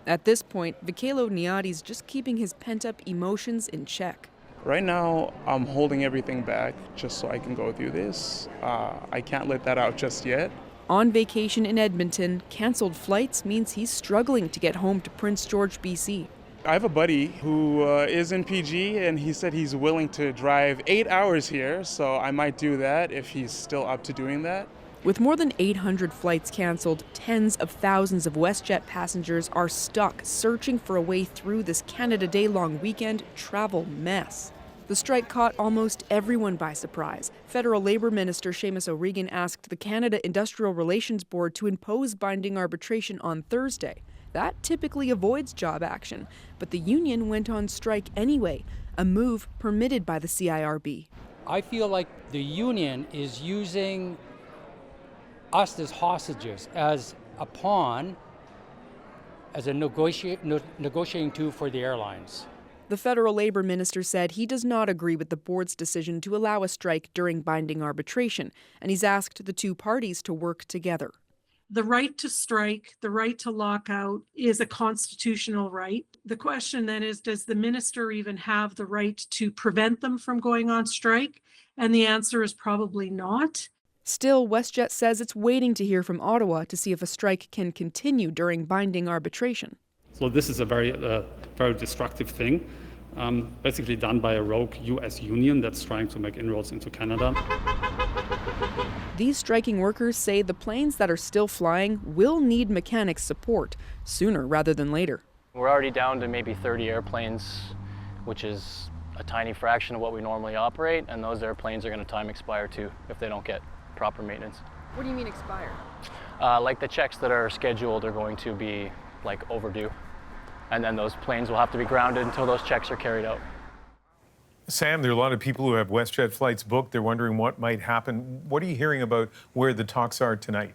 At this point, Vikalo Niadi's just keeping his pent-up emotions in check. Right now, I'm holding everything back just so I can go through this. I can't let that out just yet. On vacation in Edmonton, canceled flights means he's struggling to get home to Prince George, BC. I have a buddy who is in PG, and he said he's willing to drive 8 hours here, so I might do that if he's still up to doing that. With more than 800 flights canceled, tens of thousands of WestJet passengers are stuck searching for a way through this Canada Day-long weekend travel mess. The strike caught almost everyone by surprise. Federal Labour Minister Seamus O'Regan asked the Canada Industrial Relations Board to impose binding arbitration on Thursday. That typically avoids job action, but the union went on strike anyway, a move permitted by the CIRB. I feel like the union is using us as hostages, as a pawn, as a negotiating tool for the airlines. The federal labor minister said he does not agree with the board's decision to allow a strike during binding arbitration, and he's asked the two parties to work together. The right to strike, the right to lock out is a constitutional right. The question then is, does the minister even have the right to prevent them from going on strike? And the answer is probably not. Still, WestJet says it's waiting to hear from Ottawa to see if a strike can continue during binding arbitration. So this is a very destructive thing, basically done by a rogue U.S. union that's trying to make inroads into Canada. These striking workers say the planes that are still flying will need mechanic support sooner rather than later. We're already down to maybe 30 airplanes, which is a tiny fraction of what we normally operate, and those airplanes are going to time expire too if they don't get proper maintenance. What do you mean expire? Like the checks that are scheduled are going to be like overdue, and then those planes will have to be grounded until those checks are carried out. Sam, there are a lot of people who have WestJet flights booked. They're wondering what might happen. What are you hearing about where the talks are tonight?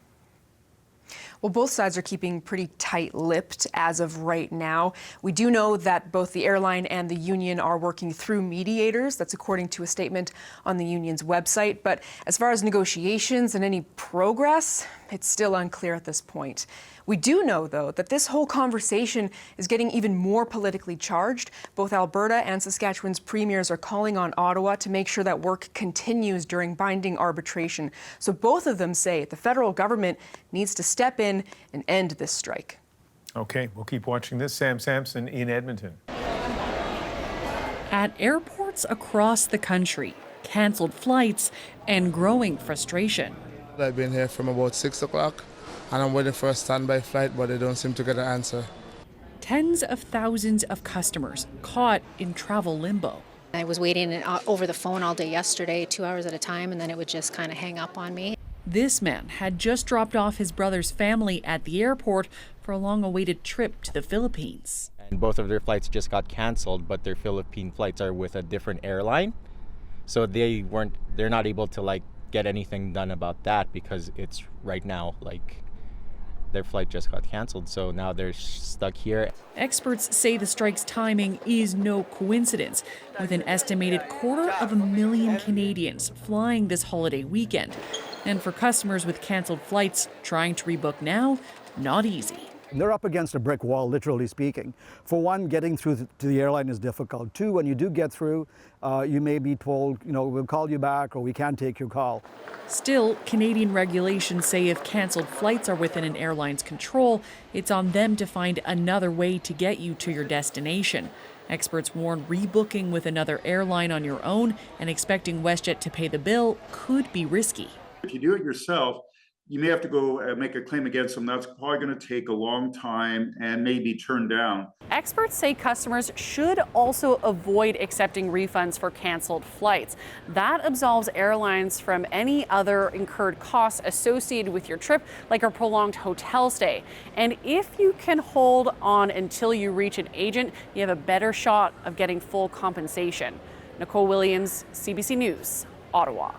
Well, both sides are keeping pretty tight-lipped as of right now. We do know that both the airline and the union are working through mediators. That's according to a statement on the union's website. But as far as negotiations and any progress, it's still unclear at this point. We do know, though, that this whole conversation is getting even more politically charged. Both Alberta and Saskatchewan's premiers are calling on Ottawa to make sure that work continues during binding arbitration. So both of them say the federal government needs to step in and end this strike. Okay, we'll keep watching this. Sam Sampson in Edmonton. At airports across the country, canceled flights and growing frustration. I've been here from about 6 o'clock. And I'm waiting for a standby flight, but they don't seem to get an answer. Tens of thousands of customers caught in travel limbo. I was waiting over the phone all day yesterday, 2 hours at a time, and then it would just kind of hang up on me. This man had just dropped off his brother's family at the airport for a long-awaited trip to the Philippines. And both of their flights just got canceled, but their Philippine flights are with a different airline. So they're not able to get anything done about that because it's right now their flight just got canceled, so now they're stuck here. Experts say the strike's timing is no coincidence, with an estimated 250,000 Canadians flying this holiday weekend. And for customers with canceled flights trying to rebook now, not easy. They're up against a brick wall, literally speaking. For one, getting through to the airline is difficult. Two, when you do get through, you may be told, we'll call you back or we can't take your call. Still, Canadian regulations say if canceled flights are within an airline's control, it's on them to find another way to get you to your destination. Experts warn rebooking with another airline on your own and expecting WestJet to pay the bill could be risky. If you do it yourself, you may have to go make a claim against them. That's probably going to take a long time and may be turned down. Experts say customers should also avoid accepting refunds for canceled flights. That absolves airlines from any other incurred costs associated with your trip, like a prolonged hotel stay. And if you can hold on until you reach an agent, you have a better shot of getting full compensation. Nicole Williams, CBC News, Ottawa.